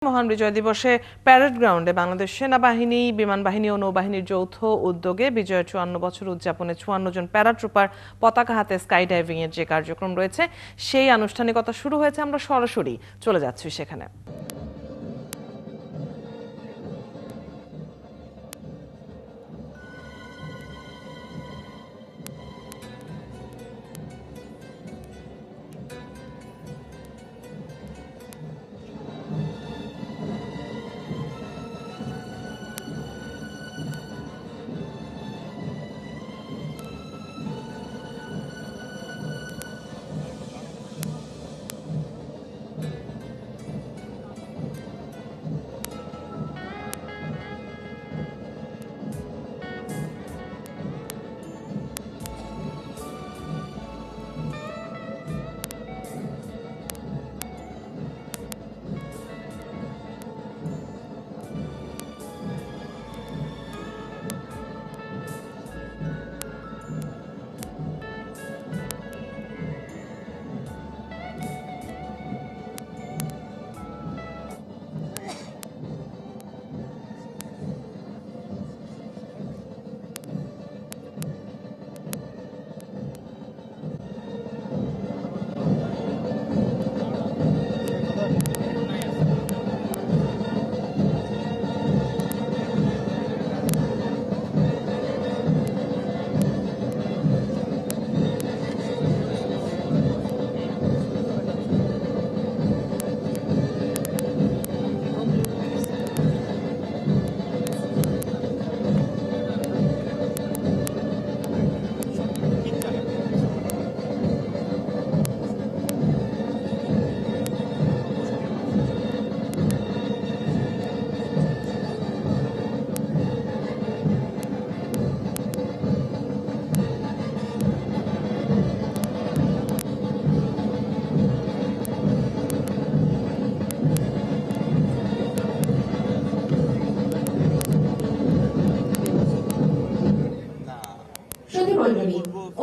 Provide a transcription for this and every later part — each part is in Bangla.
মহান বিজয় দিবসে প্যারেড গ্রাউন্ডে বাংলাদেশ সেনাবাহিনী, বিমান বাহিনী ও নৌবাহিনীর যৌথ উদ্যোগে বিজয়ের ৫৪ বছর উদযাপনে ৫৪ জন প্যারাট্রুপার পতাকা হাতে স্কাই ডাইভিং এর যে কার্যক্রম রয়েছে সেই আনুষ্ঠানিকতা শুরু হয়েছে। আমরা সরাসরি চলে যাচ্ছি সেখানে।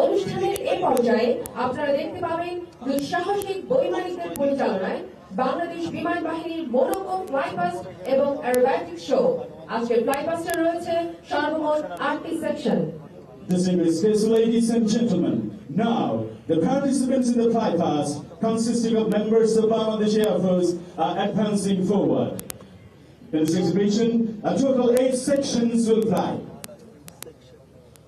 অনুষ্ঠানের এই পর্যায়ে আপনারা দেখতে পাবেন দুঃসাহসিক বৈমানিকদের পরিচালনায় বাংলাদেশ বিমান বাহিনীর মোনোকো ফ্লাইপাস্ট এবং অ্যারোব্যাটিক শো। আজকের ফ্লাইপাস্টে রয়েছে সর্বমোট 8টি section. Distinguished guests, ladies and gentlemen, now the participants in the flypast, consisting of members of Bangladesh Air Force, are advancing forward. In this exhibition, a total 8 sections will fly.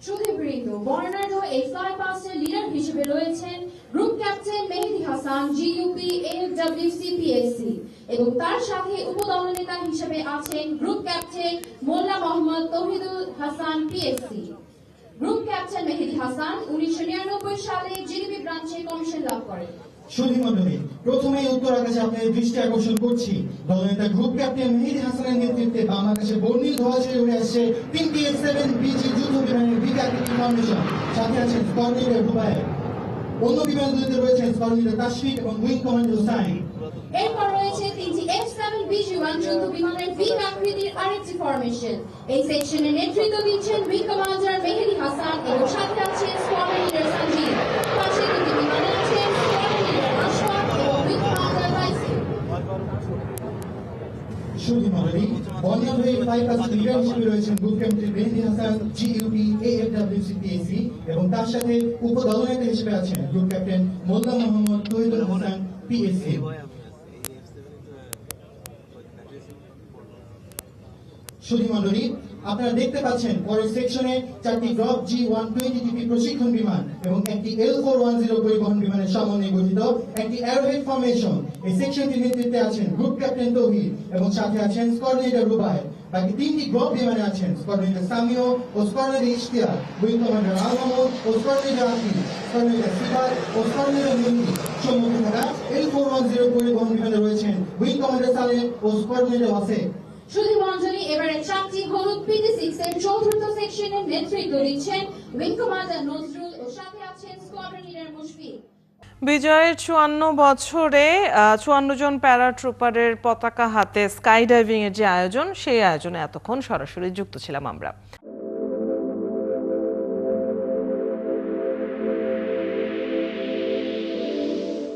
সুধীবৃন্দ, বর্ণাঢ্য এই ফ্লাইপাস্টের লিডার হিসেবে রয়েছেন group captain Mehedi Hasan, GUP AFWC PSC, এবং তার সাথে উপদলনেতা হিসেবে আছেন group captain Molla Mohammad Touhidul Hasan, PSC. Group captain Mehedi Hasan ১৯৯৯ সালে জিডিপি ব্রাঞ্চে কমিশন লাভ করেন। সুধীমণ্ডলী, প্রথমেই উত্তর আকাশে আপনাদের দৃষ্টি আকর্ষণ করছি দলনেতা গ্রুপ ক্যাপ্টেন মেহেদী হাসানের নেতৃত্বে বাংলাদেশে বর্ণিল ধোয়া ছেড়ে উঠে আসছে 3টি F-7 BG যুদ্ধ বিমানের বিকাকিটি ফর্মেশন। সাথে আছেন স্কোয়াড্রনের রুবায়ের। অন্য বিমানগুলোতে রয়েছেন স্কোয়াড্রনের তাশফিক এবং উইং কমান্ডার হুসাইন। এরপর রয়েছে 3টি F-7 BG-1 যুদ্ধ বিমানের ভি আকৃতির আরেকটি ফরমেশন। এই সেকশনের নেতৃত্ব দিচ্ছেন উইং কমান্ডার মেহেদী হাসান এবং সাথে আছেন স্কোয়াড্রন লিডার সঞ্জীব। পাশে দুটি বিমানে আছেন স্কোয়াড্রন লিডার আশফাক এবং উইং কমান্ডার রাইসি। সুধীমণ্ডলী, বর্ণিল হয়ে ফ্লাইপাস্ট লিডার হিসেবে রয়েছেন group captain Mehedi Hasan, GUP AFWC PSC, এবং তার সাথে উপদলনেতা হিসেবে আছেন group captain Molla Mohammad Touhidul Hasan, PSC. সুধীমণ্ডলী, আপনারা দেখতে পাচ্ছেন পরের সেকশনে 4টি ড্রপ G120 প্রশিক্ষণ বিমান এবং একটি L410 পরিবহন বিমানের সমন্বয়ে গঠিত একটি অ্যারোহেড ফরমেশন। এই সেকশনটির নেতৃত্বে আছেন গ্রুপ ক্যাপ্টেন তৌহিদ এবং সাথে আছেন স্কোয়াড্রন লিডার রুবায়ের। বাকি 3টি ড্রপ বিমানে আছেন স্কোয়াড্রন লিডার সামিও ও squadron leader Ishtiaq, wing commander Al Mahmud ও squadron leader Akib, squadron leader Sifat ও স্কোয়াড্রন লিডার মুন্নি। সম্মুখে থাকা L410 পরিবহন বিমানে রয়েছেন উইং কমান্ডার সালেহ ও স্কোয়াড্রন লিডার ওয়াসেক। সুধীমণ্ডলী, এবারে 4টি হলুদ PT-6 এর চতুর্থ সেকশনের নেতৃত্ব দিচ্ছেন উইং কমান্ডার নজরুল ও সাথে আছেন স্কোয়াড্রন লিডার মুশফিক। বিজয়ের ৫৪ বছরে ৫৪ জন প্যারাট্রুপারের পতাকা হাতে স্কাই ডাইভিং এর যে আয়োজন, সেই আয়োজনে এতক্ষণ সরাসরি যুক্ত ছিলাম আমরা।